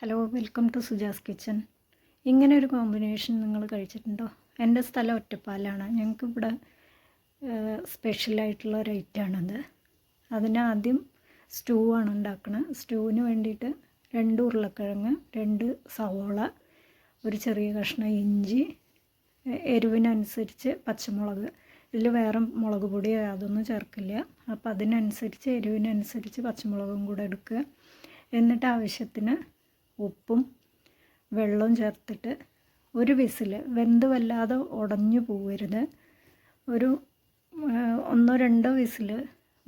Hello, welcome to Suja's kitchen. ഇങ്ങനെ ഒരു combination നിങ്ങൾ കഴിച്ചിട്ടുണ്ടോ? എൻ്റെ സ്ഥലം ഒറ്റപ്പാലാണ്. ഞങ്ങൾക്കിവിടെ സ്പെഷ്യലായിട്ടുള്ള ഒരു ഐറ്റമാണത്. അതിനാദ്യം സ്റ്റൂ ആണ് ഉണ്ടാക്കുന്നത്. സ്റ്റൂവിന് വേണ്ടിയിട്ട് 2 ഉരുളക്കിഴങ്ങ്, 2 സവോള, ഒരു ചെറിയ കഷ്ണം ഇഞ്ചി, എരിവിനനുസരിച്ച് പച്ചമുളക്. ഇതിൽ വേറെ മുളക് പൊടിയോ അതൊന്നും ചേർക്കില്ല. അപ്പോൾ അതിനനുസരിച്ച് എരിവിനനുസരിച്ച് പച്ചമുളകും കൂടെ എടുക്കുക. എന്നിട്ട് ആവശ്യത്തിന് ഉപ്പും വെള്ളവും ചേർത്തിട്ട് ഒരു വിസിൽ, വെന്ത് വല്ലാതെ ഉടഞ്ഞു പോവരുത്, ഒരു 1-2 വിസിൽ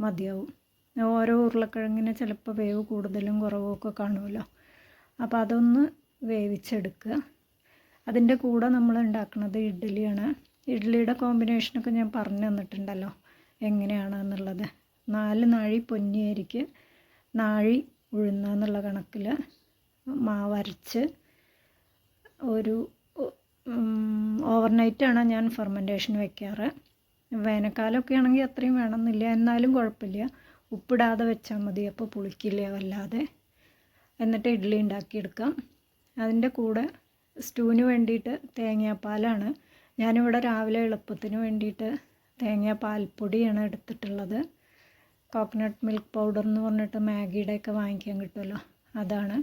മതിയാവും. ഓരോ ഉരുളക്കിഴങ്ങിന് ചിലപ്പോൾ വേവ് കൂടുതലും കുറവും ഒക്കെ കാണുമല്ലോ. അപ്പോൾ അതൊന്ന് വേവിച്ചെടുക്കുക. അതിൻ്റെ കൂടെ നമ്മൾ ഉണ്ടാക്കുന്നത് ഇഡ്ഡലിയാണ്. ഇഡ്ഡലിയുടെ കോമ്പിനേഷനൊക്കെ ഞാൻ പറഞ്ഞു തന്നിട്ടുണ്ടല്ലോ എങ്ങനെയാണെന്നുള്ളത്. 4 നാഴി പൊന്നിയരിക്ക് നാഴി ഉഴുന്നെന്നുള്ള കണക്കിൽ മാവരച്ച് ഒരു ഓവർനൈറ്റാണ് ഞാൻ ഫെർമെൻറ്റേഷൻ വയ്ക്കാറ്. വേനൽക്കാലമൊക്കെ ആണെങ്കിൽ അത്രയും വേണമെന്നില്ല, എന്നാലും കുഴപ്പമില്ല. ഉപ്പിടാതെ വെച്ചാൽ മതി, അപ്പോൾ പുളിക്കില്ല വല്ലാതെ. എന്നിട്ട് ഇഡ്ഡലി ഉണ്ടാക്കിയെടുക്കാം. അതിൻ്റെ കൂടെ സ്റ്റൂവിന് വേണ്ടിയിട്ട് തേങ്ങാപ്പാലാണ്. ഞാനിവിടെ രാവിലെ എളുപ്പത്തിന് വേണ്ടിയിട്ട് തേങ്ങാപ്പാൽപ്പൊടിയാണ് എടുത്തിട്ടുള്ളത്. കോക്കനട്ട് മിൽക്ക് പൗഡർ എന്ന് പറഞ്ഞിട്ട് മാഗിയുടെയൊക്കെ വാങ്ങിക്കാൻ കിട്ടുമല്ലോ, അതാണ്.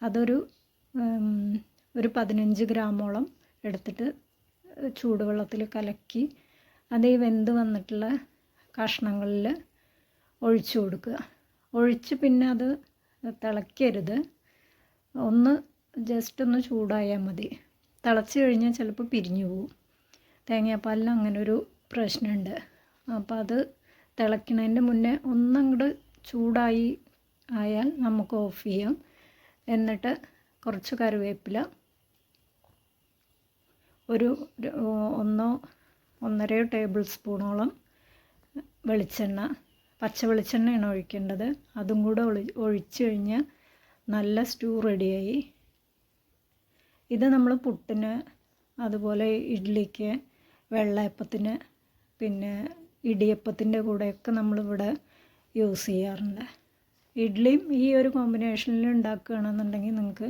അതൊരു 15 ഗ്രാമോളം എടുത്തിട്ട് ചൂടുവെള്ളത്തിൽ കലക്കി അത് ഈ വെന്ത് വന്നിട്ടുള്ള കഷ്ണങ്ങളിൽ ഒഴിച്ചു കൊടുക്കുക. ഒഴിച്ച് പിന്നെ അത് തിളയ്ക്കരുത്, ജസ്റ്റ് ഒന്ന് ചൂടായാൽ മതി. തിളച്ച് കഴിഞ്ഞാൽ ചിലപ്പോൾ പിരിഞ്ഞു പോവും. തേങ്ങാപ്പാലിന് അങ്ങനൊരു പ്രശ്നമുണ്ട്. അപ്പോൾ അത് തിളയ്ക്കുന്നതിൻ്റെ മുന്നേ ഒന്നങ്ങോട്ട് ചൂടായി ആയാൽ നമുക്ക് ഓഫ് ചെയ്യാം. എന്നിട്ട് കുറച്ച് കറിവേപ്പില, ഒരു 1-1.5 ടേബിൾ സ്പൂണോളം വെളിച്ചെണ്ണ, പച്ച വെളിച്ചെണ്ണയാണ് ഒഴിക്കേണ്ടത്. അതും കൂടെ ഒഴിച്ച് കഴിഞ്ഞാൽ നല്ല സ്റ്റൂ റെഡിയായി. ഇത് നമ്മൾ പുട്ടിന്, അതുപോലെ ഇഡ്ഡലിക്ക്, വെള്ളയപ്പത്തിന്, പിന്നെ ഇടിയപ്പത്തിൻ്റെ കൂടെയൊക്കെ നമ്മളിവിടെ യൂസ് ചെയ്യാറുണ്ട്. ഇഡ്ഡലിയും ഈ ഒരു കോമ്പിനേഷനിൽ ഉണ്ടാക്കുകയാണെന്നുണ്ടെങ്കിൽ നിങ്ങൾക്ക്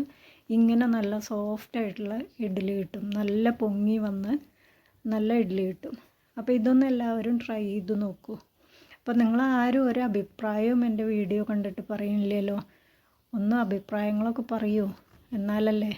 ഇങ്ങനെ നല്ല സോഫ്റ്റായിട്ടുള്ള ഇഡ്ഡലി കിട്ടും. നല്ല പൊങ്ങി വന്ന് നല്ല ഇഡ്ഡലി കിട്ടും. അപ്പോൾ ഇതൊന്നും എല്ലാവരും ട്രൈ ചെയ്ത് നോക്കൂ. അപ്പോൾ നിങ്ങളാരും ഒരു അഭിപ്രായവും എൻ്റെ വീഡിയോ കണ്ടിട്ട് പറയുന്നില്ലല്ലോ. ഒന്ന് അഭിപ്രായങ്ങളൊക്കെ പറയൂ, എന്നാലല്ലേ